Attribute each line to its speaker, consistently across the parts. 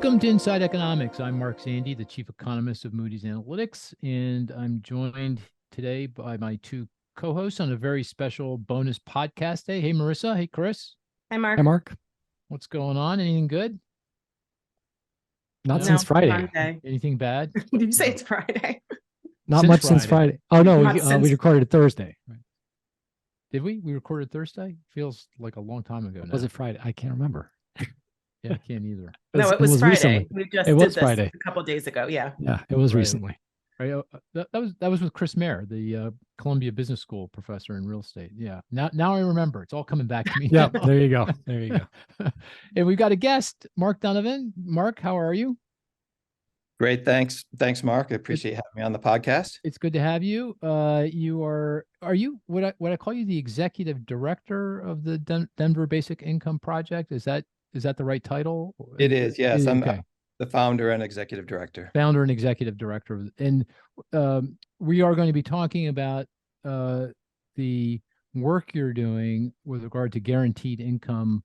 Speaker 1: Welcome to Inside Economics. I'm Mark Zandi, the chief economist of Moody's Analytics, and I'm joined today by my two co-hosts on a very special bonus podcast day. Hey, Marissa. Hey, Chris.
Speaker 2: Hi, Mark.
Speaker 3: Hi, Mark.
Speaker 1: What's going on? Anything good?
Speaker 3: Not
Speaker 1: No?
Speaker 3: since Friday.
Speaker 2: Monday.
Speaker 1: Anything bad?
Speaker 2: Did you say it's Friday?
Speaker 3: Not
Speaker 1: Since
Speaker 3: much since
Speaker 1: Friday.
Speaker 3: Friday. Oh, no,
Speaker 2: Not
Speaker 3: we
Speaker 2: since-
Speaker 3: recorded Thursday.
Speaker 1: Did we? We recorded Thursday? Feels like a long time ago now.
Speaker 3: Was it Friday? I can't remember.
Speaker 1: Yeah, I can't either.
Speaker 2: No, it was Friday.
Speaker 3: recently.
Speaker 2: We just
Speaker 3: It
Speaker 2: did
Speaker 3: was
Speaker 2: this
Speaker 3: Friday.
Speaker 2: a couple of days ago. Yeah.
Speaker 3: Yeah, it was
Speaker 1: Right.
Speaker 3: recently.
Speaker 1: Right. That was with Chris Mayer, the Columbia Business School professor in real estate. Yeah. Now I remember. It's all coming back to me.
Speaker 3: Yeah,
Speaker 1: now.
Speaker 3: there you go. There you go.
Speaker 1: And we've got a guest, Mark Donovan. Mark, how are you?
Speaker 4: Great. Thanks, Mark. I appreciate having me on the podcast.
Speaker 1: It's good to have you. Are you, would I call you the executive director of the Denver Basic Income Project? Is that the right title?
Speaker 4: It is, yes. I'm
Speaker 1: okay.
Speaker 4: the founder and executive director.
Speaker 1: Founder and executive director. And we are going to be talking about the work you're doing with regard to guaranteed income.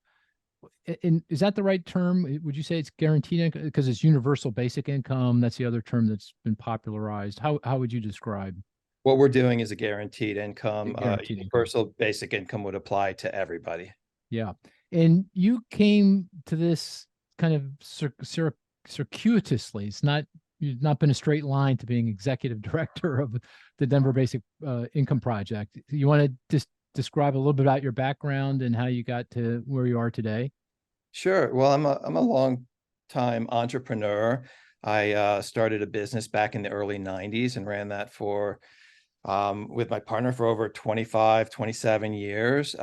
Speaker 1: And is that the right term? Would you say it's guaranteed income? Because it's universal basic income. That's the other term that's been popularized. How would you describe?
Speaker 4: What we're doing is a guaranteed income.
Speaker 1: Guaranteed income.
Speaker 4: Universal basic income would apply to everybody.
Speaker 1: Yeah. And you came to this kind of circuitously. You've not been a straight line to being executive director of the Denver Basic Income Project. You want to just describe a little bit about your background and how you got to where you are today?
Speaker 4: Sure. Well, I'm a long time entrepreneur. I started a business back in the early 90s and ran that for with my partner for over 27 years.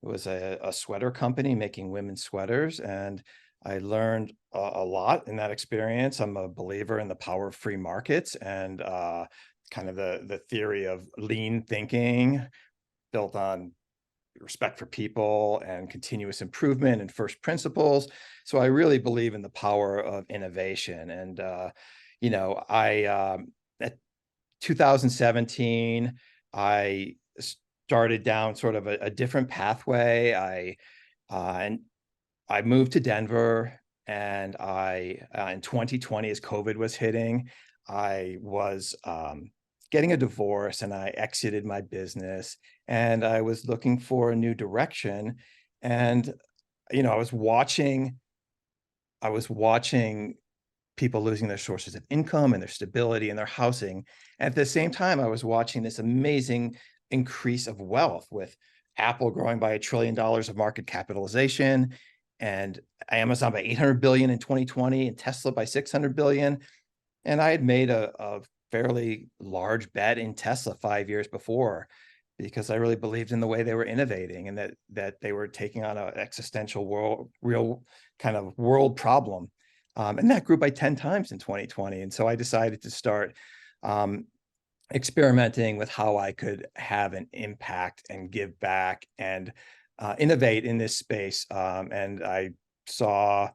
Speaker 4: It was a sweater company making women's sweaters, and I learned a lot in that experience. I'm a believer in the power of free markets and kind of the theory of lean thinking built on respect for people and continuous improvement and first principles. So I really believe in the power of innovation. And, at 2017, I started down sort of a different pathway. I moved to Denver, and in 2020, as COVID was hitting, I was getting a divorce, and I exited my business, and I was looking for a new direction. And, I was watching people losing their sources of income and their stability and their housing. At the same time, I was watching this amazing increase of wealth, with Apple growing by $1 trillion of market capitalization, and Amazon by 800 billion in 2020, and Tesla by 600 billion. And I had made a fairly large bet in Tesla 5 years before, because I really believed in the way they were innovating, and that they were taking on an existential real kind of world problem. And that grew by 10 times in 2020. And so I decided to start experimenting with how I could have an impact and give back and innovate in this space. And I saw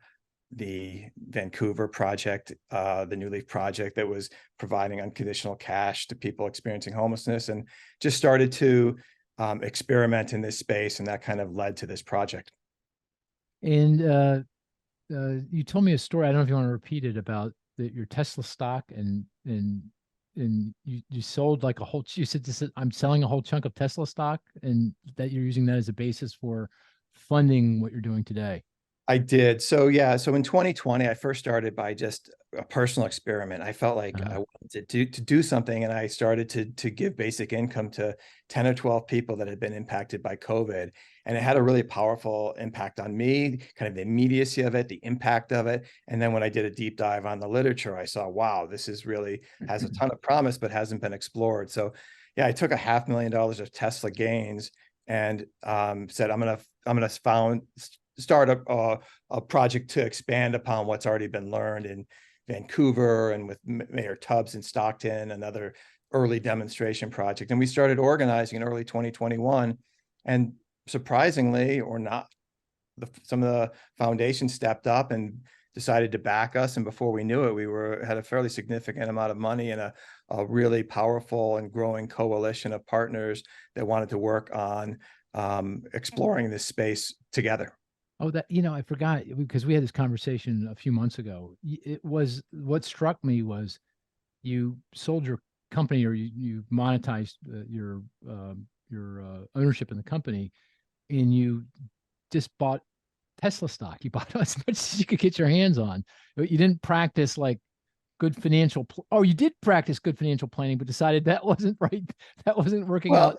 Speaker 4: the Vancouver project, the New Leaf project, that was providing unconditional cash to people experiencing homelessness, and just started to experiment in this space. And that kind of led to this project.
Speaker 1: And you told me a story. I don't know if you want to repeat it, about your Tesla stock, and you sold like you said, I'm selling a whole chunk of Tesla stock, and that you're using that as a basis for funding what you're doing today.
Speaker 4: I did. So yeah. So in 2020, I first started by just a personal experiment. I felt like I wanted to do something, and I started to give basic income to 10 or 12 people that had been impacted by COVID. And it had a really powerful impact on me, kind of the immediacy of it, the impact of it. And then when I did a deep dive on the literature, I saw, wow, this is really has a ton of promise, but hasn't been explored. So yeah, I took $500,000 of Tesla gains and said, I'm gonna start a project to expand upon what's already been learned in Vancouver and with Mayor Tubbs in Stockton, another early demonstration project. And we started organizing in early 2021, and surprisingly or not, some of the foundations stepped up and decided to back us. And before we knew it, we had a fairly significant amount of money and a really powerful and growing coalition of partners that wanted to work on exploring this space together.
Speaker 1: Oh, that, I forgot because we had this conversation a few months ago. It was what struck me was you sold your company, or you monetized your ownership in the company, and you just bought Tesla stock. You bought as much as you could get your hands on. But you didn't practice like good oh, you did practice good financial planning, but decided that wasn't right. That wasn't working out.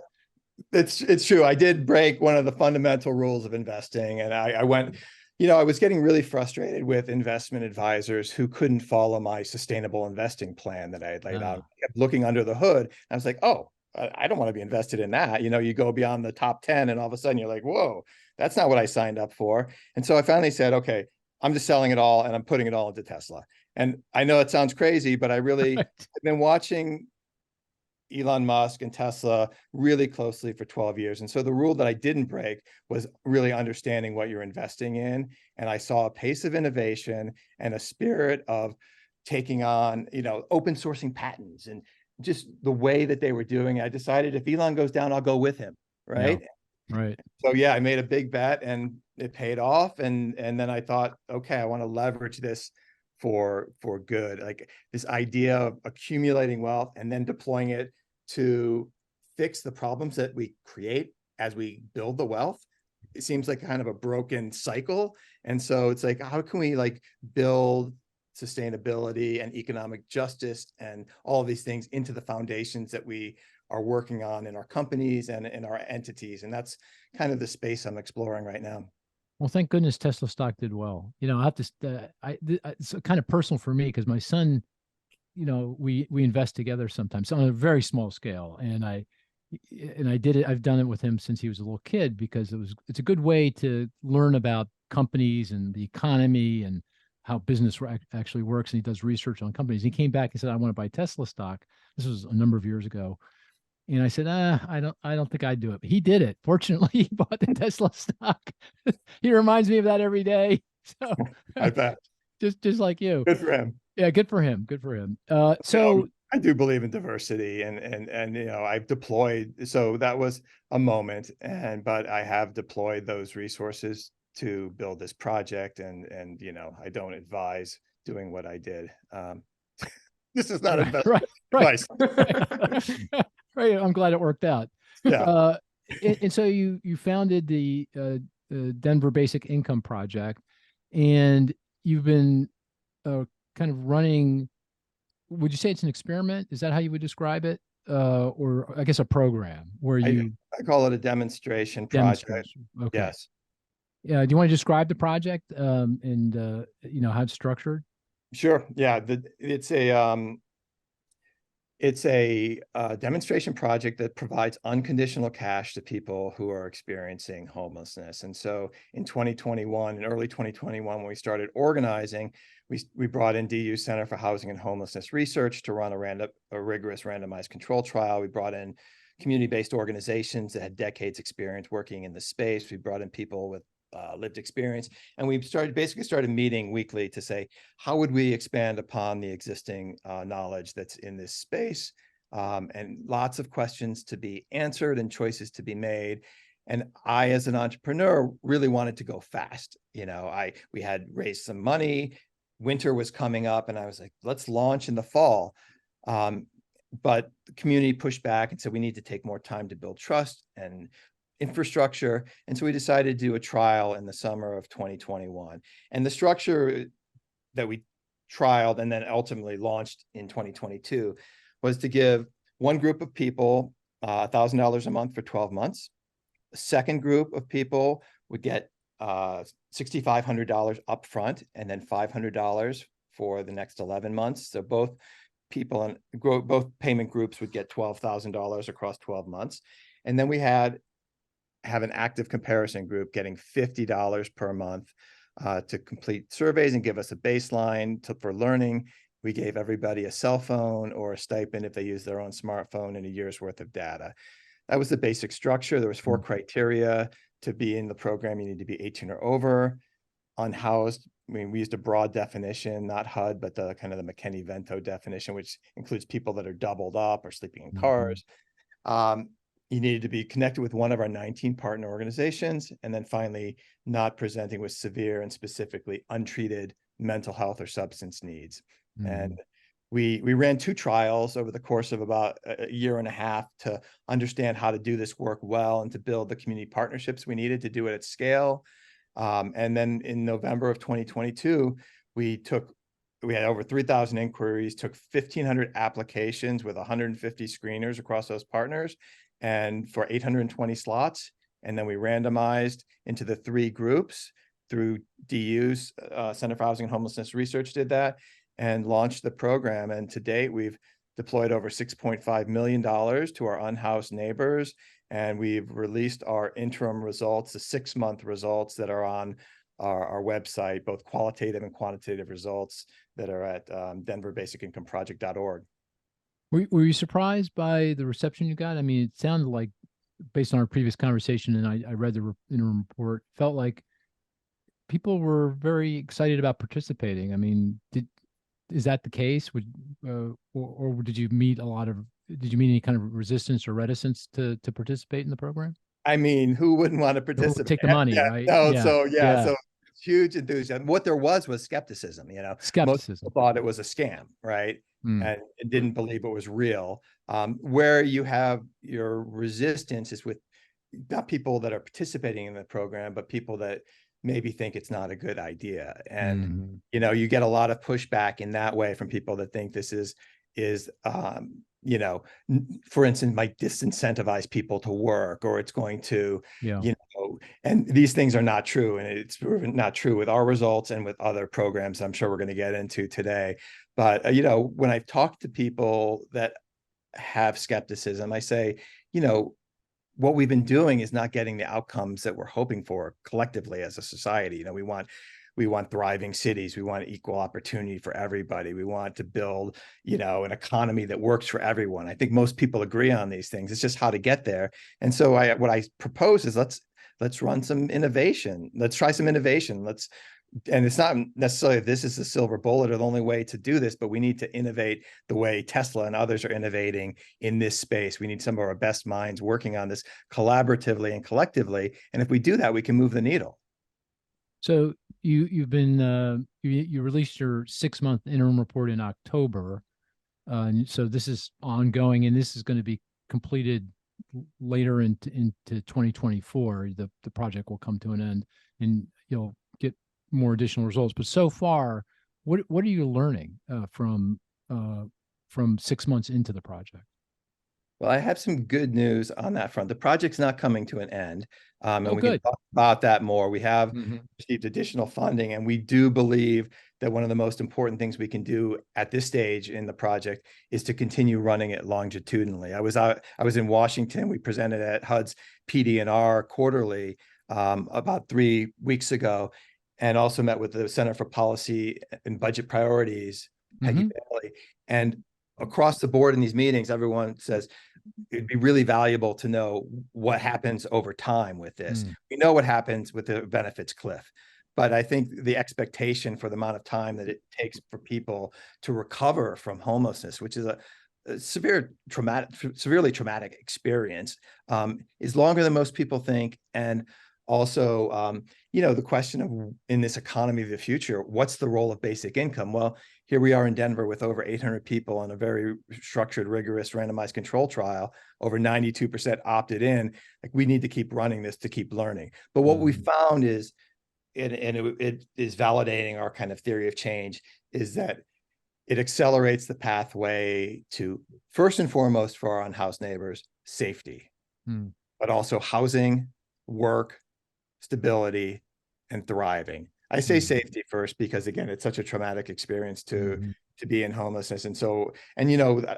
Speaker 4: Well, it's true. I did break one of the fundamental rules of investing, and I went, I was getting really frustrated with investment advisors who couldn't follow my sustainable investing plan that I had laid out. I kept looking under the hood. I was like, oh, I don't want to be invested in that. You go beyond the top 10 and all of a sudden you're like, whoa, that's not what I signed up for. And so I finally said, okay, I'm just selling it all and I'm putting it all into Tesla. And I know it sounds crazy, but I really
Speaker 1: Right.
Speaker 4: have been watching Elon Musk and Tesla really closely for 12 years. And so the rule that I didn't break was really understanding what you're investing in. And I saw a pace of innovation and a spirit of taking on, open sourcing patents and just the way that they were doing. I decided if Elon goes down, I'll go with him. Right.
Speaker 1: Yeah, right.
Speaker 4: So yeah, I made a big bet and it paid off. And then I thought, okay, I want to leverage this for good, like this idea of accumulating wealth and then deploying it to fix the problems that we create as we build the wealth. It seems like kind of a broken cycle. And so it's like, how can we like build sustainability and economic justice and all of these things into the foundations that we are working on in our companies and in our entities? And that's kind of the space I'm exploring right now.
Speaker 1: Well, thank goodness Tesla stock did well. I have to, it's kind of personal for me because my son, we invest together sometimes on a very small scale. And I did it. I've done it with him since he was a little kid because it's a good way to learn about companies and the economy and how business actually works. And he does research on companies. He came back and said, I want to buy Tesla stock. This was a number of years ago. And I said, I don't think I'd do it. But he did it. Fortunately, he bought the Tesla stock. He reminds me of that every day. So
Speaker 4: I bet.
Speaker 1: just like you.
Speaker 4: Good for him.
Speaker 1: Yeah, good for him. Good for him.
Speaker 4: So I do believe in diversity and I've deployed, so that was a moment, but I have deployed those resources to build this project and I don't advise doing what I did. This is not investment advice.
Speaker 1: Right. Right. I'm glad it worked out.
Speaker 4: Yeah.
Speaker 1: And so you founded the Denver Basic Income Project, and you've been kind of running. Would you say it's an experiment? Is that how you would describe it? Or I guess a program where
Speaker 4: I call it a demonstration project.
Speaker 1: Okay.
Speaker 4: Yes.
Speaker 1: Yeah. Do you want to describe the project and how it's structured?
Speaker 4: Sure. Yeah. It's a demonstration project that provides unconditional cash to people who are experiencing homelessness. And so in 2021, in early 2021, when we started organizing, we brought in DU Center for Housing and Homelessness Research to run a rigorous randomized control trial. We brought in community-based organizations that had decades experience working in the space. We brought in people with lived experience. And we basically started meeting weekly to say, how would we expand upon the existing knowledge that's in this space? And lots of questions to be answered and choices to be made. And I, as an entrepreneur, really wanted to go fast. We had raised some money, winter was coming up, and I was like, let's launch in the fall. But the community pushed back and said, we need to take more time to build trust and infrastructure. And so we decided to do a trial in the summer of 2021. And the structure that we trialed and then ultimately launched in 2022 was to give one group of people $1,000 a month for 12 months. The second group of people would get $6,500 upfront and then $500 for the next 11 months. So both people and both payment groups would get $12,000 across 12 months. And then we have an active comparison group getting $50 per month to complete surveys and give us a baseline for learning. We gave everybody a cell phone or a stipend if they use their own smartphone and a year's worth of data. That was the basic structure. There was 4 criteria to be in the program. You need to be 18 or over. Unhoused, we used a broad definition, not HUD, but the kind of the McKinney-Vento definition, which includes people that are doubled up or sleeping in cars. you needed to be connected with one of our 19 partner organizations, and then finally not presenting with severe and specifically untreated mental health or substance needs. And we ran 2 trials over the course of about a year and a half to understand how to do this work well and to build the community partnerships we needed to do it at scale. And then in November of 2022, we had over 3,000 inquiries, took 1,500 applications with 150 screeners across those partners, and for 820 slots. And then we randomized into the 3 groups through DU's Center for Housing and Homelessness Research did that and launched the program. And to date, we've deployed over $6.5 million to our unhoused neighbors. And we've released our interim results, the 6-month results that are on our website, both qualitative and quantitative results that are at denverbasicincomeproject.org.
Speaker 1: Were you surprised by the reception you got? I mean, it sounded like, based on our previous conversation, and I read the interim report, felt like people were very excited about participating. I mean, is that the case? Or did you meet any kind of resistance or reticence to participate in the program?
Speaker 4: I mean, who wouldn't want to
Speaker 1: Who would
Speaker 4: participate?
Speaker 1: take the money, right?
Speaker 4: No,
Speaker 1: Yeah,
Speaker 4: so
Speaker 1: yeah.
Speaker 4: so it's huge enthusiasm. What there was skepticism, Most
Speaker 1: Skepticism.
Speaker 4: people thought it was a scam, right? And didn't believe it was real. Where you have your resistance is with not people that are participating in the program, but people that maybe think it's not a good idea. And, you get a lot of pushback in that way from people that think this is, for instance, might disincentivize people to work, or it's going to, and these things are not true. And it's proven not true with our results and with other programs I'm sure we're going to get into today. But, when I've talked to people that have skepticism, I say, what we've been doing is not getting the outcomes that we're hoping for collectively as a society. We want thriving cities. We want equal opportunity for everybody. We want to build, an economy that works for everyone. I think most people agree on these things. It's just how to get there. And so what I propose is let's run some innovation. Let's try some innovation. And it's not necessarily this is the silver bullet or the only way to do this, but we need to innovate the way Tesla and others are innovating in this space. We need some of our best minds working on this collaboratively and collectively. And if we do that, we can move the needle.
Speaker 1: So you released your 6-month interim report in October. And so this is ongoing, and this is going to be completed later into 2024. The project will come to an end, and you'll get more additional results. But so far, what are you learning from 6 months into the project?
Speaker 4: Well, I have some good news on that front. The project's not coming to an end, and we
Speaker 1: good.
Speaker 4: can talk about that more. We have received additional funding, and we do believe that one of the most important things we can do at this stage in the project is to continue running it longitudinally. I was in Washington. We presented at HUD's PD&R quarterly about 3 weeks ago, and also met with the Center for Policy and Budget Priorities, Peggy Bailey. And across the board in these meetings, everyone says it'd be really valuable to know what happens over time with this. We know what happens with the benefits cliff, but I think the expectation for the amount of time that it takes for people to recover from homelessness, which is a severely traumatic experience, is longer than most people think. And also, the question of, in this economy of the future, what's the role of basic income? Well, here we are in Denver with over 800 people on a very structured, rigorous, randomized control trial. Over 92% opted in. Like, we need to keep running this to keep learning. But what we found is, and it is validating our kind of theory of change, is that it accelerates the pathway to, first and foremost, for our unhoused neighbors, safety, but also housing, work, stability, and thriving. I say safety first because, again, it's such a traumatic experience to be in homelessness. And so,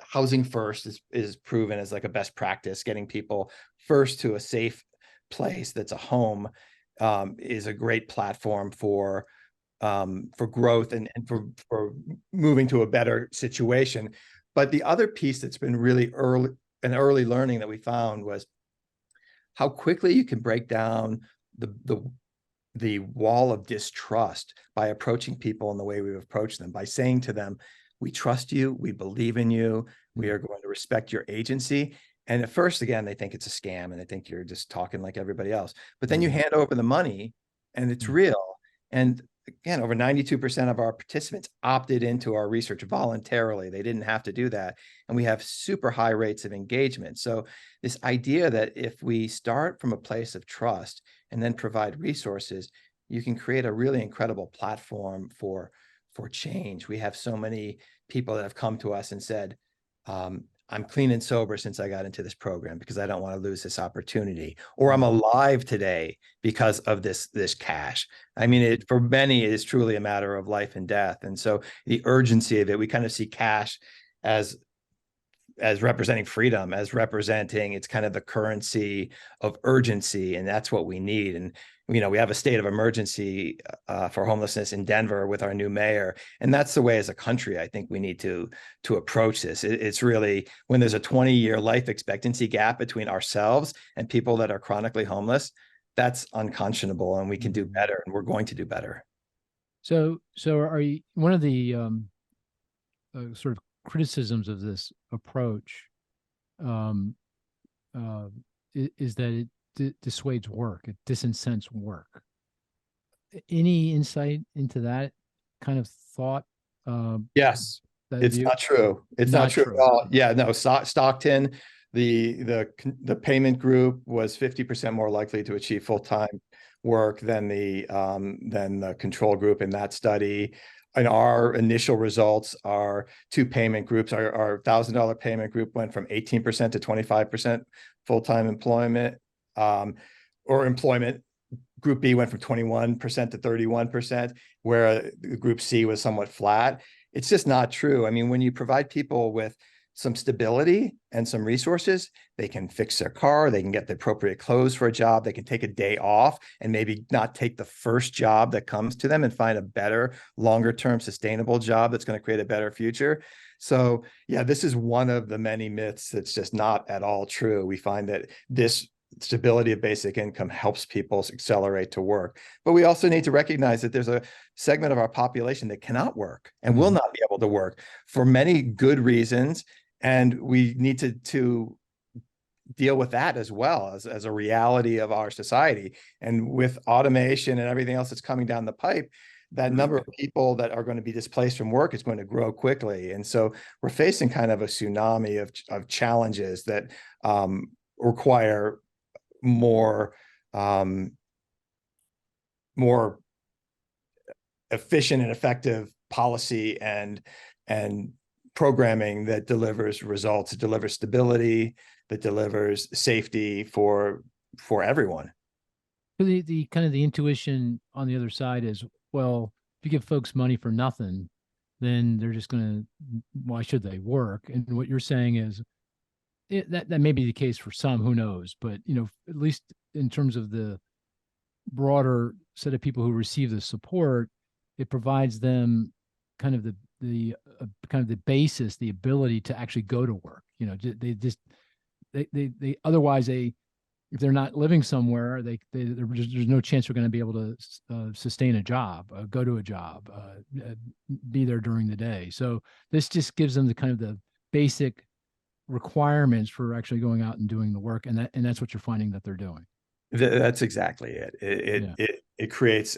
Speaker 4: housing first is proven as like a best practice. Getting people first to a safe place that's a home is a great platform for growth and for moving to a better situation. But the other piece that's been really early learning that we found was how quickly you can break down the wall of distrust by approaching people in the way we've approached them, by saying to them, we trust you, we believe in you, we are going to respect your agency. And at first, again, they think it's a scam and they think you're just talking like everybody else. But then you hand over the money and it's real. And again, over 92% of our participants opted into our research voluntarily. They didn't have to do that. And we have super high rates of engagement. So this idea that if we start from a place of trust and then provide resources, you can create a really incredible platform for change. We have so many people that have come to us and said, I'm clean and sober since I got into this program because I don't want to lose this opportunity, or I'm alive today because of this cash. I mean, for many, it is truly a matter of life and death. And so the urgency of it, we kind of see cash as representing freedom, as representing, it's kind of the currency of urgency. And that's what we need. And, you know, we have a state of emergency for homelessness in Denver with our new mayor. And that's the way as a country, I think we need to approach this. It's really when there's a 20-year life expectancy gap between ourselves and people that are chronically homeless, that's unconscionable, and we can do better, and we're going to do better.
Speaker 1: So are you, one of the sort of criticisms of this approach is that it dissuades work, it disincents work. Any insight into that kind of thought?
Speaker 4: Yes, it's
Speaker 1: view?
Speaker 4: not true. It's not true at all. Yeah, no, Stockton, the payment group was 50% more likely to achieve full-time work than the control group in that study. And our initial results, our two payment groups, our $1,000 payment group went from 18% to 25% full-time employment, or employment. Group B went from 21% to 31%, where Group C was somewhat flat. It's just not true. I mean, when you provide people with some stability and some resources, they can fix their car, they can get the appropriate clothes for a job, they can take a day off and maybe not take the first job that comes to them and find a better, longer-term sustainable job that's going to create a better future. So yeah, this is one of the many myths that's just not at all true. We find that this stability of basic income helps people accelerate to work. But we also need to recognize that there's a segment of our population that cannot work and will not be able to work for many good reasons. And we need to deal with that as well as a reality of our society. And with automation and everything else that's coming down the pipe, that number of people that are going to be displaced from work is going to grow quickly. And so we're facing kind of a tsunami of challenges that require more efficient and effective policy and programming that delivers results, that delivers stability, that delivers safety for everyone.
Speaker 1: The kind of the intuition on the other side is, well, if you give folks money for nothing, then they're just going to, why should they work? And what you're saying is that may be the case for some, who knows, but you know, at least in terms of the broader set of people who receive the support, it provides them kind of the kind of the basis, the ability to actually go to work. You know, they otherwise if they're not living somewhere, there's no chance they're going to be able to sustain a job, go to a job, be there during the day. So this just gives them the kind of the basic requirements for actually going out and doing the work, and that's what you're finding that they're doing.
Speaker 4: That's exactly it. It creates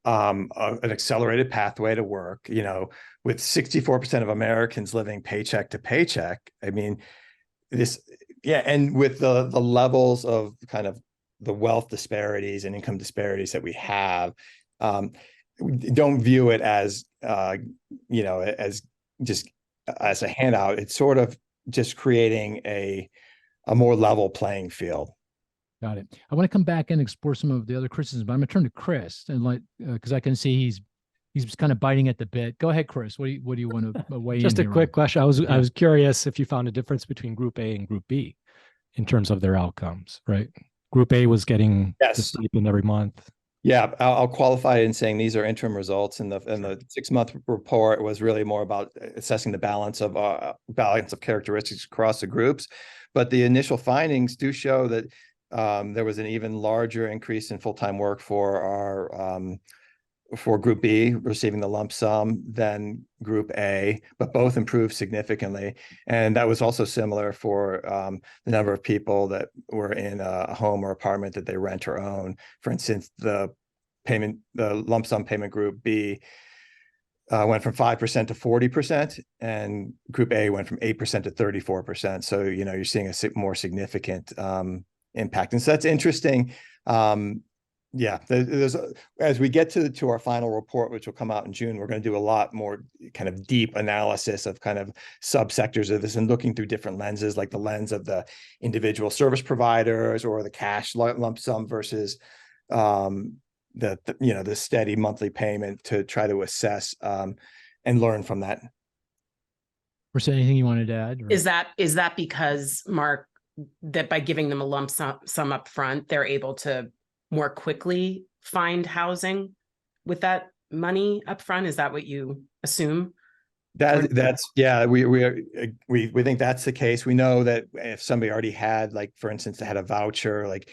Speaker 4: an accelerated pathway to work. You know, with 64% of Americans living paycheck to paycheck. I mean, and with the levels of kind of the wealth disparities and income disparities that we have, don't view it as as just as a handout. It's sort of just creating a more level playing field.
Speaker 1: Got it. I want to come back and explore some of the other criticisms, but I'm going to turn to Chris and because I can see he's kind of biting at the bit. Go ahead, Chris. What do you want to weigh in?
Speaker 3: Just a quick question. I was curious if you found a difference between Group A and Group B in terms of their outcomes, right? Group A was getting the stipend every month.
Speaker 4: Yeah, I'll qualify it in saying these are interim results, and the 6-month report was really more about assessing the balance of characteristics across the groups. But the initial findings do show that there was an even larger increase in full-time work for for Group B receiving the lump sum than Group A, but both improved significantly. And that was also similar for the number of people that were in a home or apartment that they rent or own. For instance, the lump sum payment Group B went from 5% to 40%, and Group A went from 8% to 34%. So, you're seeing a more significant impact. And so that's interesting. Yeah, as we get to our final report, which will come out in June, we're going to do a lot more kind of deep analysis of kind of subsectors of this and looking through different lenses, like the lens of the individual service providers or the cash lump sum versus the steady monthly payment to try to assess and learn from that.
Speaker 1: Was there anything you wanted to add? Or?
Speaker 2: Is that because, Mark, that by giving them a lump sum up front, they're able to more quickly find housing with that money up front? Is that what you assume?
Speaker 4: That's yeah, we think that's the case. We know that if somebody already had, like, for instance, they had a voucher, like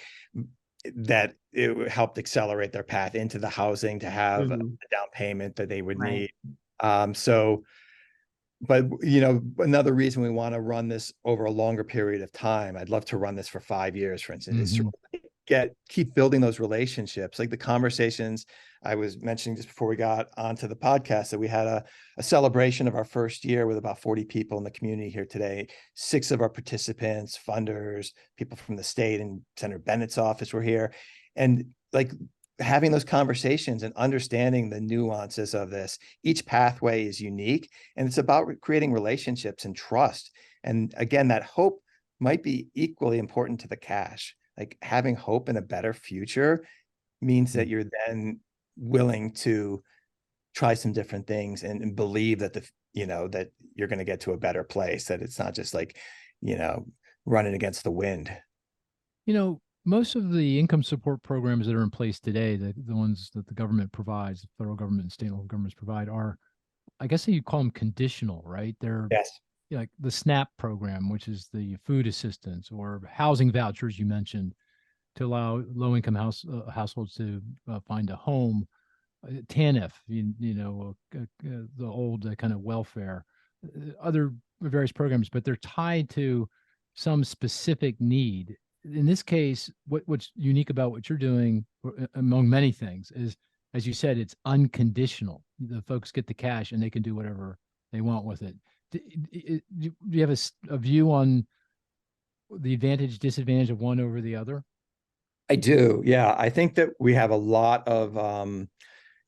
Speaker 4: that, it helped accelerate their path into the housing to have a down payment that they would need. But another reason we want to run this over a longer period of time, I'd love to run this for 5 years, for instance, is to keep building those relationships, like the conversations I was mentioning just before we got onto the podcast, that we had a celebration of our first year with about 40 people in the community here today. 6 of our participants, funders, people from the state and Senator Bennett's office were here. And like having those conversations and understanding the nuances of this. Each pathway is unique, and it's about creating relationships and trust. And again, that hope might be equally important to the cash. Like having hope in a better future means that you're then willing to try some different things and believe that that you're going to get to a better place, that it's not just like, running against the wind.
Speaker 1: Most of the income support programs that are in place today, the ones that the government provides, the federal government and state and local governments provide, are, I guess you call them conditional, right? They're like the SNAP program, which is the food assistance, or housing vouchers you mentioned, to allow low-income households to find a home. TANF, the old kind of welfare, other various programs, but they're tied to some specific need. In this case, what's unique about what you're doing, among many things, is, as you said, it's unconditional. The folks get the cash and they can do whatever they want with it. Do you have a view on the advantage, disadvantage of one over the other?
Speaker 4: I do. Yeah. I think that we have a lot of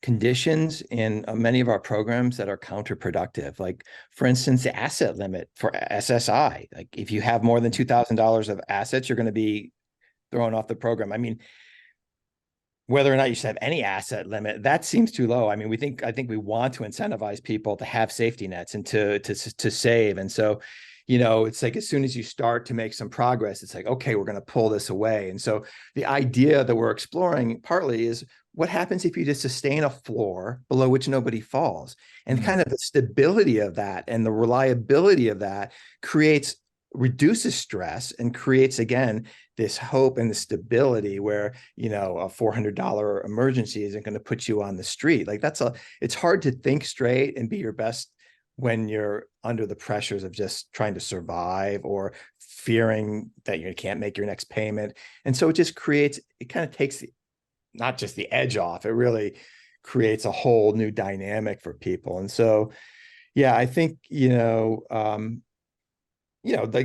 Speaker 4: conditions in many of our programs that are counterproductive. Like, for instance, the asset limit for SSI. Like, if you have more than $2,000 of assets, you're going to be thrown off the program. I mean, whether or not you should have any asset limit, that seems too low. I mean, I think we want to incentivize people to have safety nets and to save. And so, it's like, as soon as you start to make some progress, it's like, okay, we're going to pull this away. And so the idea that we're exploring partly is, what happens if you just sustain a floor below which nobody falls? And kind of the stability of that and the reliability of that reduces stress and creates, again, this hope and the stability where, a $400 emergency isn't going to put you on the street. Like, it's hard to think straight and be your best when you're under the pressures of just trying to survive or fearing that you can't make your next payment. And so it kind of takes not just the edge off, it really creates a whole new dynamic for people. And so, yeah, I think, like,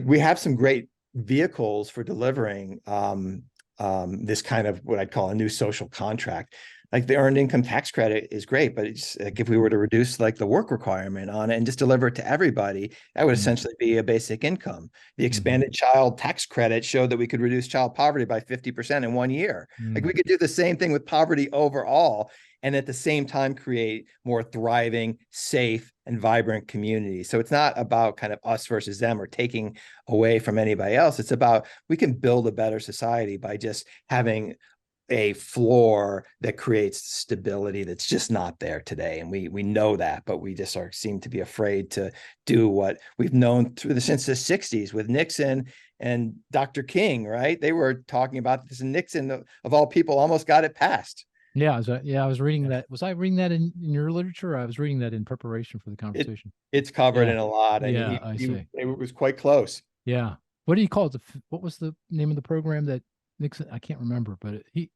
Speaker 4: we have some great vehicles for delivering this kind of what I'd call a new social contract. Like, the earned income tax credit is great, but it's like, if we were to reduce like the work requirement on it and just deliver it to everybody, that would essentially be a basic income. The expanded child tax credit showed that we could reduce child poverty by 50% in 1 year. Like, we could do the same thing with poverty overall, and at the same time create more thriving, safe, and vibrant communities. So it's not about kind of us versus them or taking away from anybody else. It's about, we can build a better society by just having a floor that creates stability that's just not there today. And we know that, but we just seem to be afraid to do what we've known since the 60s with Nixon and Dr. King, right? They were talking about this, and Nixon, of all people, almost got it passed.
Speaker 1: Yeah, I was reading that. Was I reading that in your literature? Or I was reading that in preparation for the conversation.
Speaker 4: It's covered
Speaker 1: Yeah.
Speaker 4: in a lot, and
Speaker 1: Yeah, I see.
Speaker 4: it was quite close.
Speaker 1: Yeah. What do you call it? What was the name of the program that Nixon? I can't remember, but he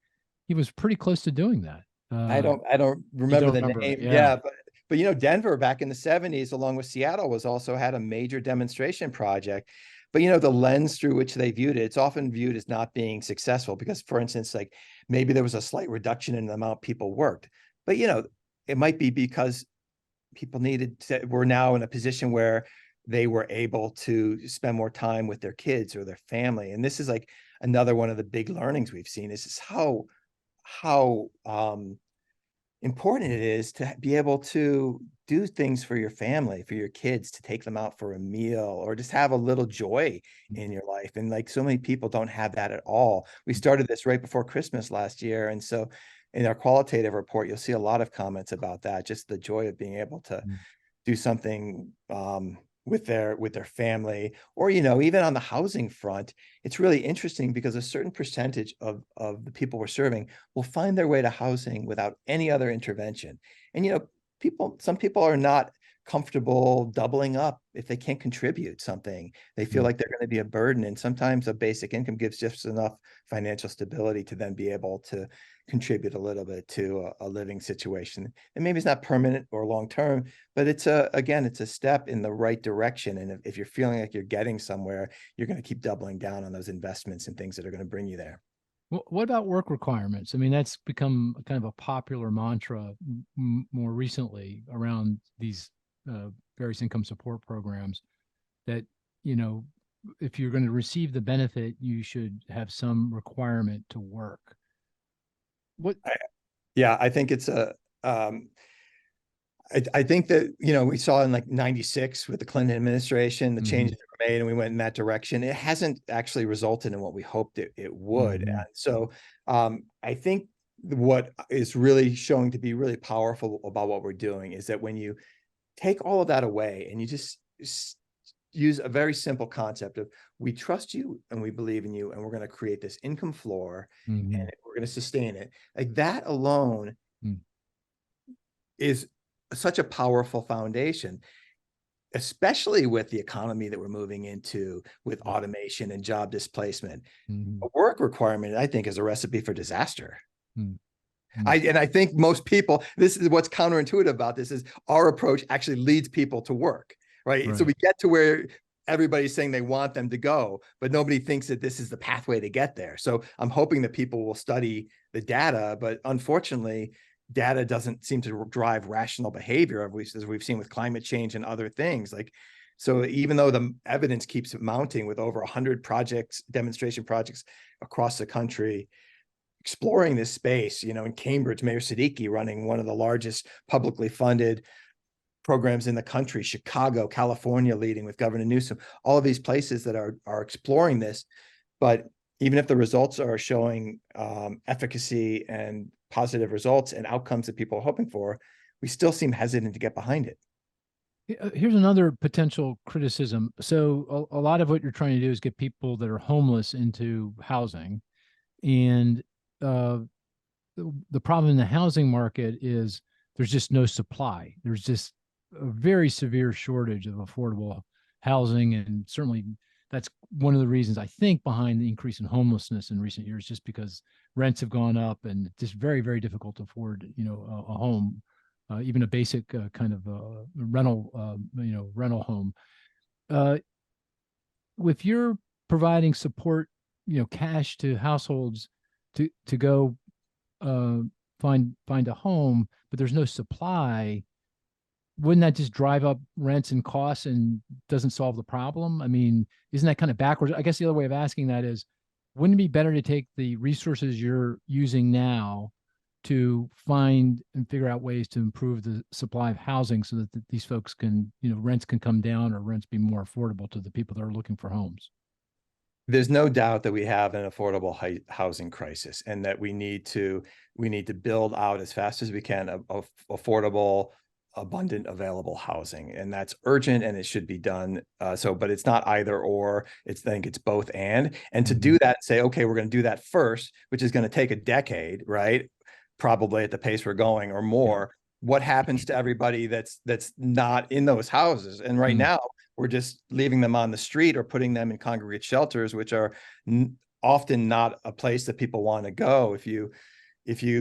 Speaker 1: was pretty close to doing that.
Speaker 4: I don't remember
Speaker 1: don't
Speaker 4: the
Speaker 1: remember
Speaker 4: name.
Speaker 1: it, yeah.
Speaker 4: Yeah, but you know, Denver back in the 70s, along with Seattle, was also had a major demonstration project. But you know, the lens through which they viewed it, it's often viewed as not being successful because, for instance, like maybe there was a slight reduction in the amount people worked. But you know, it might be because people were now in a position where they were able to spend more time with their kids or their family. And this is like another one of the big learnings we've seen is how important it is to be able to do things for your family, for your kids, to take them out for a meal or just have a little joy in your life. And like so many people don't have that at all. We started this right before Christmas last year. And so in our qualitative report, you'll see a lot of comments about that, just the joy of being able to do something with their family, or you know, even on the housing front. It's really interesting because a certain percentage of the people we're serving will find their way to housing without any other intervention. And you know, some people are not comfortable doubling up if they can't contribute something. They feel like they're going to be a burden, and sometimes a basic income gives just enough financial stability to then be able to contribute a little bit to a living situation. And maybe it's not permanent or long term, but it's a step in the right direction. And if you're feeling like you're getting somewhere, you're going to keep doubling down on those investments and things that are going to bring you there.
Speaker 1: What about work requirements? I mean, that's become kind of a popular mantra more recently around these various income support programs, that, you know, if you're going to receive the benefit, you should have some requirement to work.
Speaker 4: Yeah, I think it's I think that, you know, we saw in like 96 with the Clinton administration, the changes that were made, and we went in that direction. It hasn't actually resulted in what we hoped it would. And so I think what is really showing to be really powerful about what we're doing is that when you take all of that away and you just use a very simple concept of, we trust you and we believe in you, and we're going to create this income floor and we're going to sustain it. Like that alone is such a powerful foundation, especially with the economy that we're moving into with automation and job displacement. A work requirement, I think, is a recipe for disaster. I think most people, this is what's counterintuitive about this, is our approach actually leads people to work, right? So we get to where everybody's saying they want them to go, but nobody thinks that this is the pathway to get there. So I'm hoping that people will study the data, but unfortunately, data doesn't seem to drive rational behavior, as we've seen with climate change and other things. Like, so even though the evidence keeps mounting with over 100 projects, demonstration projects across the country, exploring this space, you know, in Cambridge, Mayor Siddiqui running one of the largest publicly funded programs in the country, Chicago, California leading with Governor Newsom, all of these places that are exploring this. But even if the results are showing efficacy and positive results and outcomes that people are hoping for, we still seem hesitant to get behind it.
Speaker 1: Here's another potential criticism. So a lot of what you're trying to do is get people that are homeless into housing. And the problem in the housing market is there's just no supply. There's just a very severe shortage of affordable housing. And certainly that's one of the reasons, I think, behind the increase in homelessness in recent years, just because rents have gone up and it's just very, very difficult to afford, you know, a home, even a basic kind of rental, you know, rental home. With your providing support, you know, cash to households to go find a home, but there's no supply, wouldn't that just drive up rents and costs and doesn't solve the problem? I mean, isn't that kind of backwards? I guess the other way of asking that is, wouldn't it be better to take the resources you're using now to find and figure out ways to improve the supply of housing so that these folks can, you know, rents can come down or rents be more affordable to the people that are looking for homes?
Speaker 4: There's no doubt that we have an affordable housing crisis, and that we need to build out as fast as we can of affordable, abundant, available housing, and that's urgent and it should be done. But it's not either or. I think it's both and to do that, say, okay, we're going to do that first, which is going to take a decade, right? probably at the pace we're going or more. What happens to everybody that's not in those houses? And right now we're just leaving them on the street or putting them in congregate shelters, which are often not a place that people want to go. If you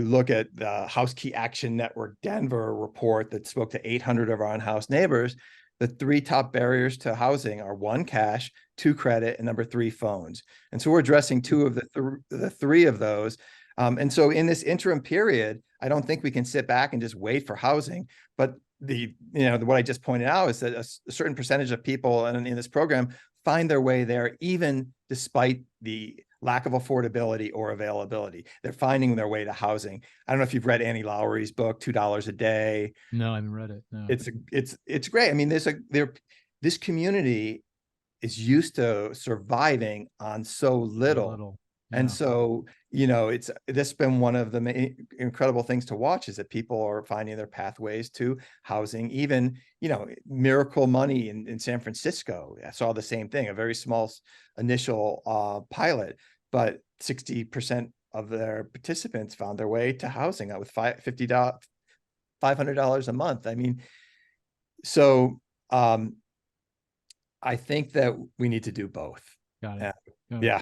Speaker 4: look at the House Key Action Network Denver report that spoke to 800 of our unhoused neighbors, the 3 top barriers to housing are 1, cash, 2, credit, and number 3, phones. And so we're addressing 2 of the 3 of those. And so in this interim period, I don't think we can sit back and just wait for housing. But what I just pointed out is that a certain percentage of people in this program find their way there, even despite the lack of affordability or availability. They're finding their way to housing. I don't know if you've read Annie Lowry's book, $2 a Day.
Speaker 1: No, I haven't read it. No.
Speaker 4: It's great. I mean, this community is used to surviving on so little.
Speaker 1: Yeah.
Speaker 4: And so, this been one of the incredible things to watch, is that people are finding their pathways to housing. Even, Miracle Money in San Francisco, I saw the same thing, a very small initial pilot, but 60% of their participants found their way to housing with $500 a month. I mean, so I think that we need to do both.
Speaker 1: Got it.
Speaker 4: Yeah.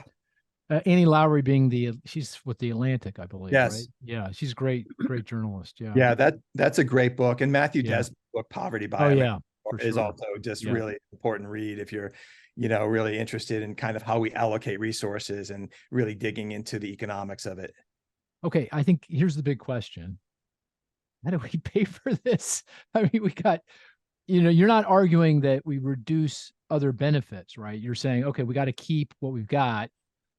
Speaker 1: Annie Lowry being she's with the Atlantic, I believe.
Speaker 4: Yes.
Speaker 1: Right? Yeah. She's great journalist. Yeah.
Speaker 4: Yeah. That's a great book. And Matthew Desmond's book, Poverty by is also just really important read if you're, really interested in kind of how we allocate resources and really digging into the economics of it.
Speaker 1: Okay. I think here's the big question. How do we pay for this? I mean, we got, you're not arguing that we reduce other benefits, right? You're saying, okay, we got to keep what we've got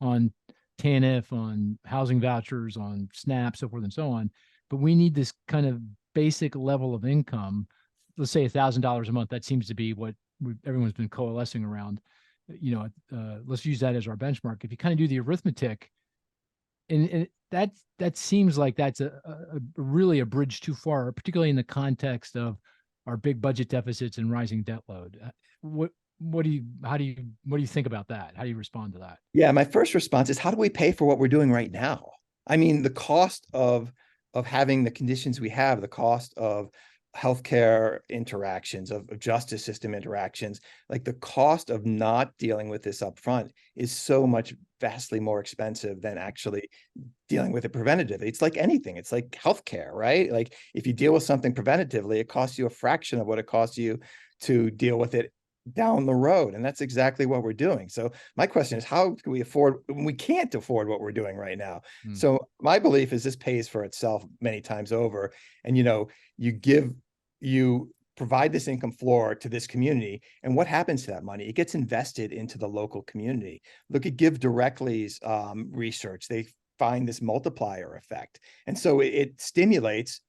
Speaker 1: on TANF, on housing vouchers, on SNAP, so forth and so on. But we need this kind of basic level of income. Let's say $1,000 a month. That seems to be what everyone's been coalescing around. Let's use that as our benchmark. If you kind of do the arithmetic, and that seems like that's a really a bridge too far, particularly in the context of our big budget deficits and rising debt load. What do you think about that? How do you respond to that?
Speaker 4: Yeah, my first response is, how do we pay for what we're doing right now? I mean, the cost of having the conditions we have, the cost of healthcare interactions, of justice system interactions, like the cost of not dealing with this up front is so much vastly more expensive than actually dealing with it preventatively. It's like anything. It's like healthcare, right? Like if you deal with something preventatively, it costs you a fraction of what it costs you to deal with it down the road. And that's exactly what we're doing. So my question is, how can we afford, we can't afford what we're doing right now. So my belief is this pays for itself many times over. And, you provide this income floor to this community. And what happens to that money? It gets invested into the local community. Look at Give Directly's research. They find this multiplier effect. And so it stimulates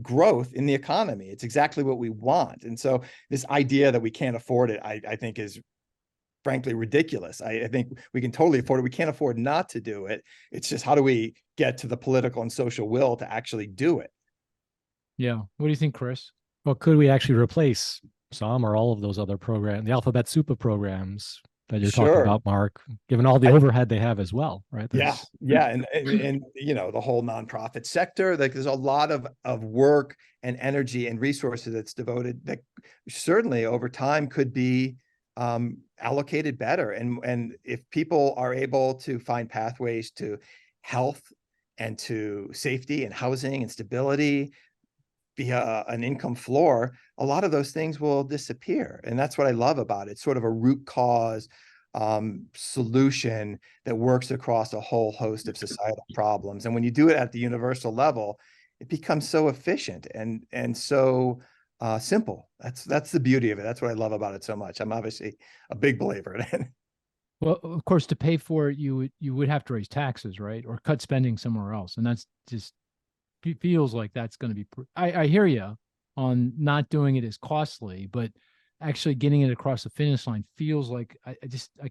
Speaker 4: growth in the economy. It's exactly what we want. And so this idea that we can't afford it, I think is frankly ridiculous. I think we can totally afford it. We can't afford not to do it. It's just, how do we get to the political and social will to actually do it? Yeah.
Speaker 1: What do you think, Chris?
Speaker 3: Well, could we actually replace some or all of those other programs, the alphabet soup of programs that you're talking about, Mark, given all the overhead they have as well, right?
Speaker 4: Yeah. And the whole nonprofit sector, like there's a lot of work and energy and resources that's devoted that certainly over time could be allocated better. And if people are able to find pathways to health and to safety and housing and stability via an income floor, a lot of those things will disappear. And that's what I love about it. It's sort of a root cause solution that works across a whole host of societal problems. And when you do it at the universal level, it becomes so efficient and so simple. That's the beauty of it. That's what I love about it so much. I'm obviously a big believer in it.
Speaker 1: Well, of course, to pay for it, you would have to raise taxes, right? Or cut spending somewhere else. And that's just feels like that's going to be, I hear you on not doing it as costly, but actually getting it across the finish line feels like I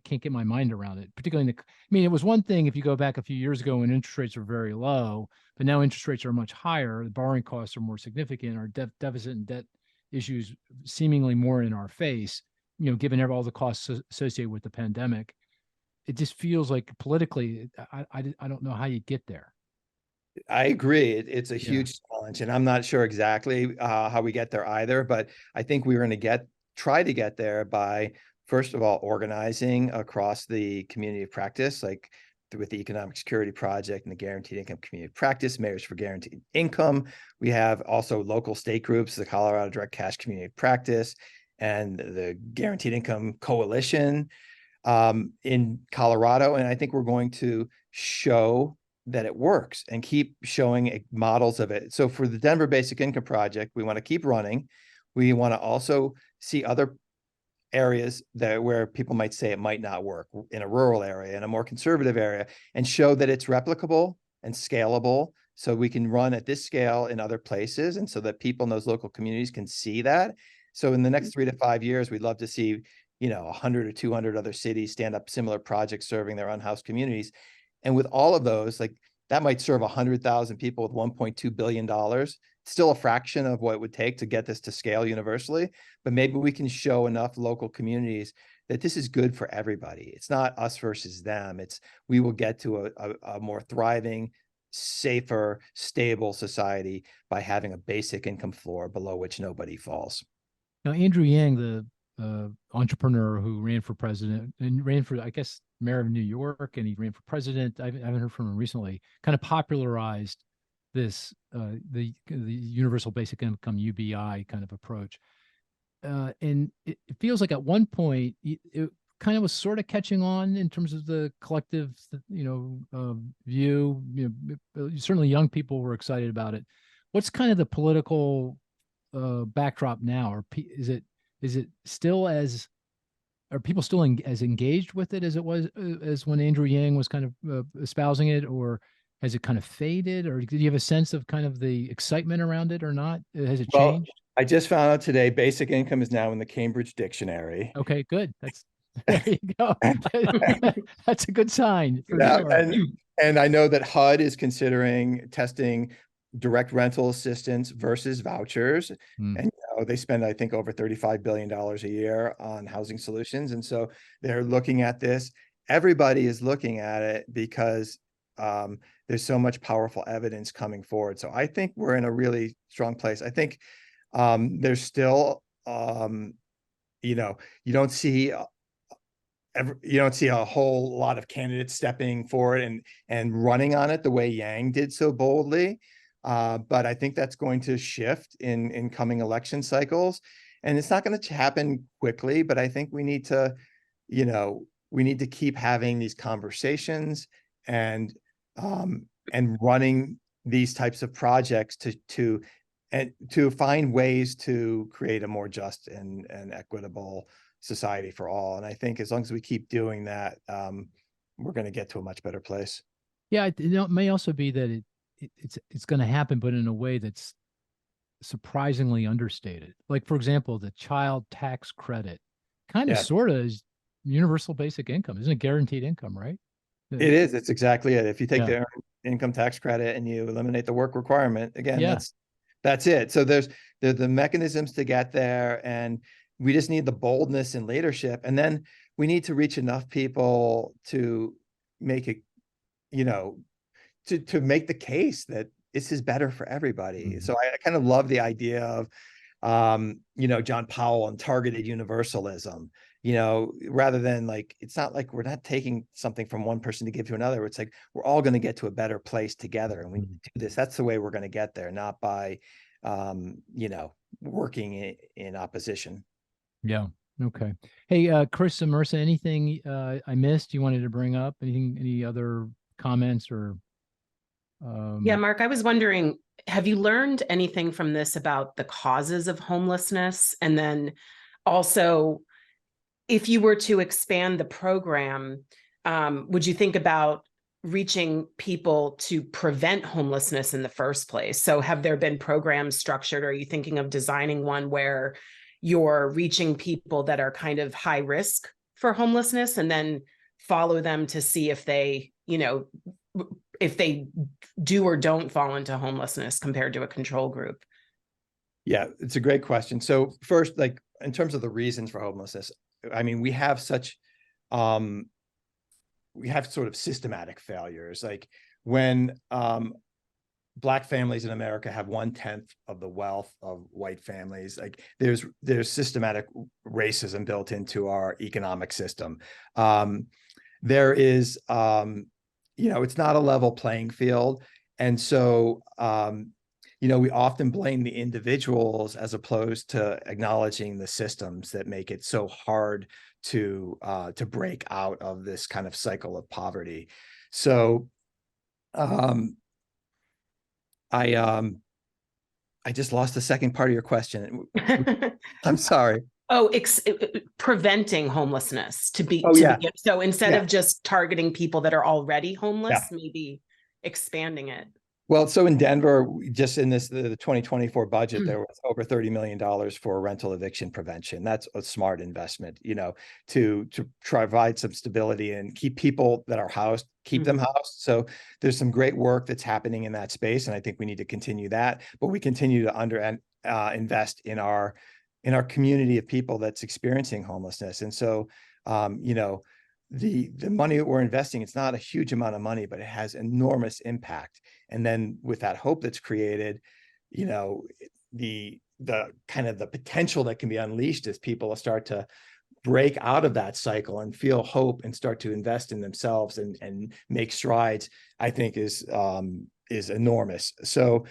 Speaker 1: can't get my mind around it, particularly it was one thing if you go back a few years ago when interest rates were very low, but now interest rates are much higher. The borrowing costs are more significant. Our deficit and debt issues seemingly more in our face, given all the costs associated with the pandemic. It just feels like politically, I don't know how you get there.
Speaker 4: I agree. It's a
Speaker 1: Yeah.
Speaker 4: huge challenge, and I'm not sure exactly how we get there either. But I think we're going to try to get there by, first of all, organizing across the community of practice, like with the Economic Security Project and the Guaranteed Income Community of Practice, Mayors for Guaranteed Income. We have also local state groups, the Colorado Direct Cash Community of Practice and the Guaranteed Income Coalition in Colorado. And I think we're going to show that it works and keep showing models of it. So for the Denver Basic Income Project, we want to keep running. We want to also see other areas where people might say it might not work, in a rural area, in a more conservative area, and show that it's replicable and scalable, so we can run at this scale in other places, and so that people in those local communities can see that. So in the next 3 to 5 years, we'd love to see, 100 or 200 other cities stand up similar projects serving their unhoused communities. And with all of those, like, that might serve 100,000 people with $1.2 billion. Still a fraction of what it would take to get this to scale universally, but maybe we can show enough local communities that this is good for everybody. It's not us versus them. We will get to a more thriving, safer, stable society by having a basic income floor below which nobody falls.
Speaker 1: Now, Andrew Yang, the entrepreneur who ran for president and ran for, I guess, mayor of New York, and he ran for president. I haven't heard from him recently. Kind of popularized this the universal basic income UBI kind of approach, and it feels like at one point it kind of was sort of catching on in terms of the collective, view. Certainly young people were excited about it. What's kind of the political backdrop now? Or is it still are people still as engaged with it as it was as when Andrew Yang was kind of espousing it, or has it kind of faded, or do you have a sense of kind of the excitement around it or not? Has it changed?
Speaker 4: I just found out today, basic income is now in the Cambridge Dictionary.
Speaker 1: Okay, good. There you go. That's a good sign for sure.
Speaker 4: And I know that HUD is considering testing direct rental assistance versus vouchers. And they spend, I think, over $35 billion a year on housing solutions. And so they're looking at this. Everybody is looking at it because there's so much powerful evidence coming forward. So I think we're in a really strong place. I think there's still, you don't see a whole lot of candidates stepping forward and running on it the way Yang did so boldly. But I think that's going to shift in coming election cycles, and it's not going to happen quickly. But I think we need to keep having these conversations and running these types of projects to find ways to create a more just and equitable society for all. And I think as long as we keep doing that, we're going to get to a much better place.
Speaker 1: Yeah, it may also be that it's going to happen, but in a way that's surprisingly understated. Like, for example, the child tax credit kind of sort of is universal basic income, isn't it? Guaranteed income, right?
Speaker 4: It is. It's exactly it. If you take the income tax credit and you eliminate the work requirement, again, that's it. So there's the mechanisms to get there, and we just need the boldness and leadership. And then we need to reach enough people to make it, to make the case that this is better for everybody. So I kind of love the idea of, John Powell and targeted universalism, rather than like, it's not like we're not taking something from one person to give to another. It's like, we're all going to get to a better place together, and we need to do this. That's the way we're going to get there, not by, working in opposition.
Speaker 1: Yeah. Okay. Hey, Chris and Marissa, anything I missed you wanted to bring up? Any other comments or?
Speaker 2: Yeah, Mark, I was wondering, have you learned anything from this about the causes of homelessness? And then also, if you were to expand the program, would you think about reaching people to prevent homelessness in the first place? So have there been programs structured? Or are you thinking of designing one where you're reaching people that are kind of high risk for homelessness, and then follow them to see if they, if they do or don't fall into homelessness compared to a control group?
Speaker 4: Yeah, it's a great question. So first, like, in terms of the reasons for homelessness, I mean, we have sort of systematic failures. Like when Black families in America have 1/10 of the wealth of white families. Like there's systematic racism built into our economic system. There is, it's not a level playing field. And so, we often blame the individuals as opposed to acknowledging the systems that make it so hard to break out of this kind of cycle of poverty. So, I just lost the second part of your question. I'm sorry.
Speaker 2: Oh, preventing homelessness so instead of just targeting people that are already homeless, maybe expanding it.
Speaker 4: Well, so in Denver, just in the 2024 budget, there was over $30 million for rental eviction prevention. That's a smart investment, to provide some stability and keep people that are housed, keep them housed. So there's some great work that's happening in that space, and I think we need to continue that. But we continue to invest in our community of people that's experiencing homelessness. And so, the money that we're investing, it's not a huge amount of money, but it has enormous impact. And then with that hope that's created, the kind of the potential that can be unleashed as people start to break out of that cycle and feel hope and start to invest in themselves and make strides, I think is enormous. So,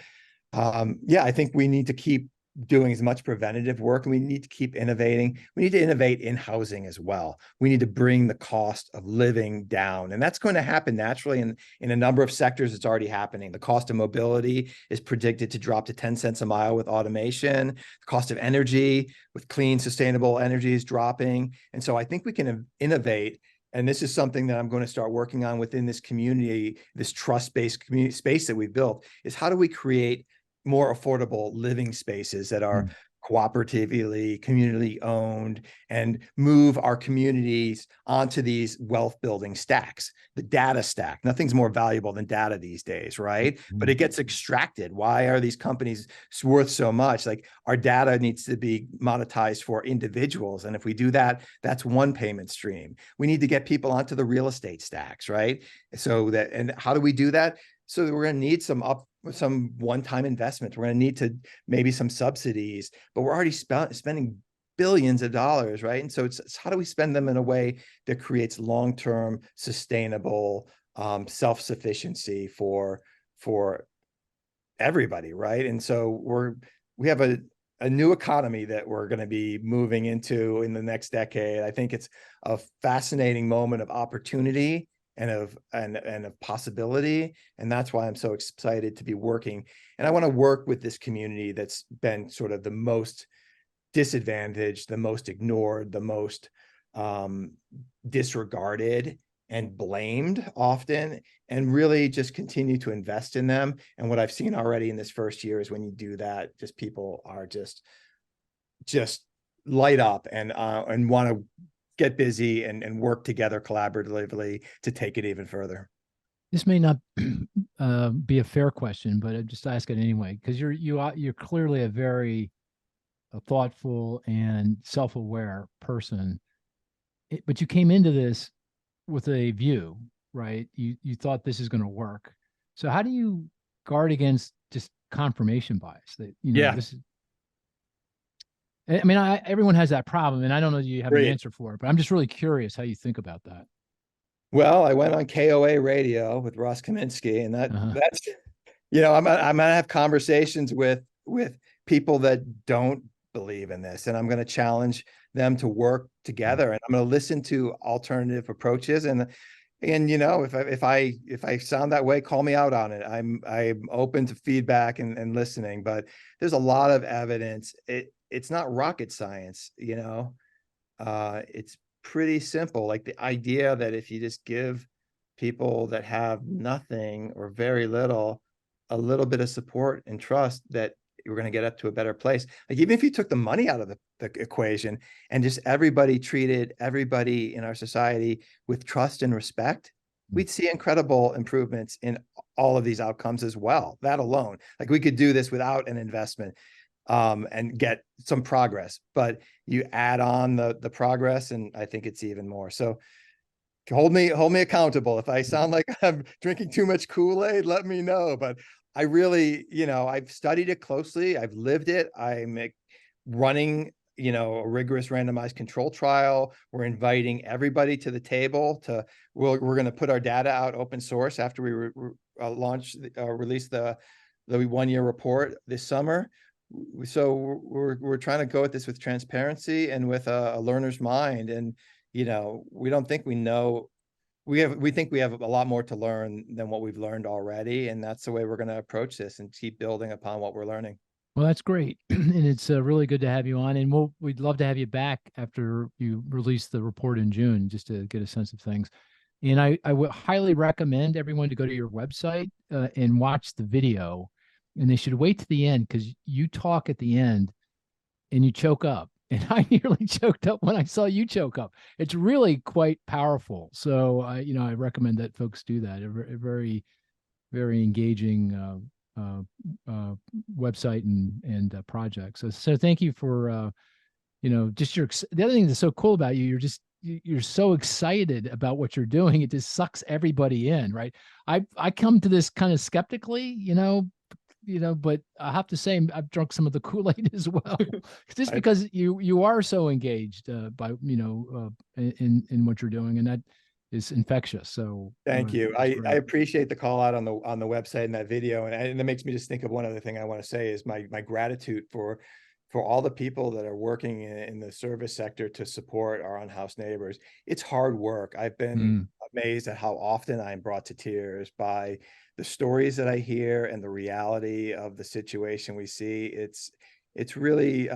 Speaker 4: I think we need to keep doing as much preventative work, and we need to keep innovating. We need to innovate in housing as well. We need to bring the cost of living down, and that's going to happen naturally in a number of sectors. It's already happening. The cost of mobility is predicted to drop to 10 cents a mile with automation. The cost of energy with clean, sustainable energy is dropping. And so I think we can innovate. And this is something that I'm going to start working on within this community, this trust-based community space that we've built, is how do we create more affordable living spaces that are cooperatively, community owned, and move our communities onto these wealth building stacks. The data stack, nothing's more valuable than data these days, right? But it gets extracted. Why are these companies worth so much? Like, our data needs to be monetized for individuals. And if we do that, that's one payment stream. We need to get people onto the real estate stacks, right? And how do we do that? So we're going to need some one-time investments. We're going to need to maybe some subsidies, but we're already spending billions of dollars, right? And so it's how do we spend them in a way that creates long-term, sustainable self-sufficiency for everybody, right? And so we have a new economy that we're going to be moving into in the next decade. I think it's a fascinating moment of opportunity and of possibility. And that's why I'm so excited to be working. And I want to work with this community that's been sort of the most disadvantaged, the most ignored, the most disregarded and blamed often, and really just continue to invest in them. And what I've seen already in this first year is when you do that, just people are just light up and want to get busy and work together collaboratively to take it even further.
Speaker 1: This may not be a fair question, but I just ask it anyway, because you're clearly a very thoughtful and self-aware person. But you came into this with a view, right? You thought this is going to work. So how do you guard against just confirmation bias? That this is. I mean, everyone has that problem, and I don't know that you have an answer for it, but I'm just really curious how you think about that.
Speaker 4: Well, I went on KOA radio with Ross Kaminsky, and that's, I'm gonna have conversations with people that don't believe in this, and I'm going to challenge them to work together, and I'm going to listen to alternative approaches. And if I sound that way, call me out on it. I'm open to feedback and listening, but there's a lot of evidence. It's not rocket science, it's pretty simple. Like the idea that if you just give people that have nothing or very little, a little bit of support and trust, that you're going to get up to a better place. Like, even if you took the money out of the equation and just everybody treated everybody in our society with trust and respect, we'd see incredible improvements in all of these outcomes as well. That alone, like, we could do this without an investment and get some progress, but you add on the progress, and I think it's even more. So hold me accountable. If I sound like I'm drinking too much Kool-Aid, let me know, but I really, I've studied it closely. I've lived it. Running, a rigorous randomized control trial. We're inviting everybody to the table we're going to put our data out open source after we release the 1-year report this summer. So we're trying to go at this with transparency and with a learner's mind. And, we don't think we know. We think we have a lot more to learn than what we've learned already. And that's the way we're going to approach this and keep building upon what we're learning.
Speaker 1: Well, that's great. And it's really good to have you on. And we'd love to have you back after you release the report in June, just to get a sense of things. And I would highly recommend everyone to go to your website and watch the video. And they should wait to the end, because you talk at the end and you choke up. And I nearly choked up when I saw you choke up. It's really quite powerful. So, I recommend that folks do that. A very, very engaging website and project. So thank you for, just the other thing that's so cool about you, you're so excited about what you're doing. It just sucks everybody in, right? I come to this kind of skeptically, but I have to say I've drunk some of the Kool-Aid as well. Just because you are so engaged by in what you're doing, and that is infectious. So
Speaker 4: thank you. I appreciate the call out on the website and that video, and that makes me just think of one other thing I want to say is my gratitude for all the people that are working in the service sector to support our unhoused neighbors. It's hard work. I've been amazed at how often I'm brought to tears by the stories that I hear and the reality of the situation we see. It's really,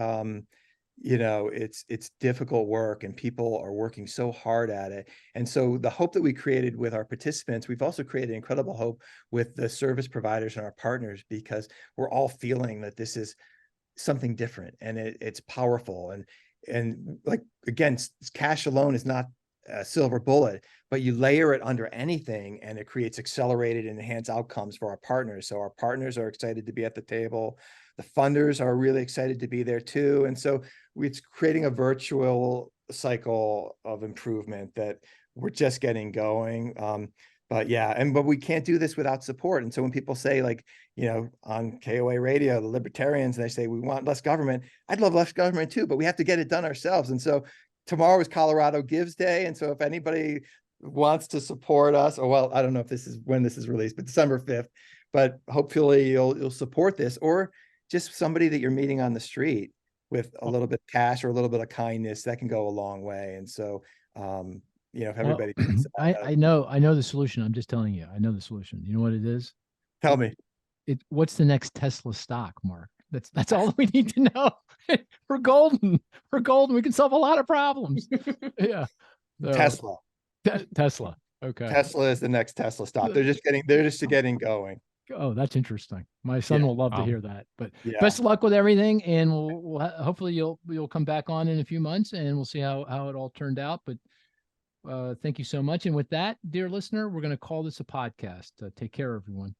Speaker 4: it's difficult work, and people are working so hard at it. And so the hope that we created with our participants, we've also created incredible hope with the service providers and our partners, because we're all feeling that this is something different, and it's powerful. And like, again, cash alone is not a silver bullet, but you layer it under anything and it creates accelerated and enhanced outcomes for our partners. So our partners are excited to be at the table. The funders are really excited to be there too. And so it's creating a virtual cycle of improvement that we're just getting going. But we can't do this without support. And so when people say, like, on KOA radio, the libertarians, they say we want less government. I'd love less government too, but we have to get it done ourselves. And so tomorrow is Colorado Gives Day. And so if anybody wants to support us, I don't know if this is when this is released, but December 5th, but hopefully you'll support this, or just somebody that you're meeting on the street with a little bit of cash or a little bit of kindness, that can go a long way. And so, if everybody thinks about
Speaker 1: I know the solution. I'm just telling you, I know the solution. You know what it is?
Speaker 4: Tell me.
Speaker 1: What's the next Tesla stock, Mark? That's all we need to know. We're golden. We can solve a lot of problems. Yeah. So,
Speaker 4: Tesla.
Speaker 1: Tesla. Okay.
Speaker 4: Tesla is the next Tesla stock. They're just getting going.
Speaker 1: Oh, that's interesting. My son will love to hear that. But best of luck with everything, and we'll hopefully you'll come back on in a few months, and we'll see how it all turned out. But thank you so much. And with that, dear listener, we're going to call this a podcast. Take care, everyone.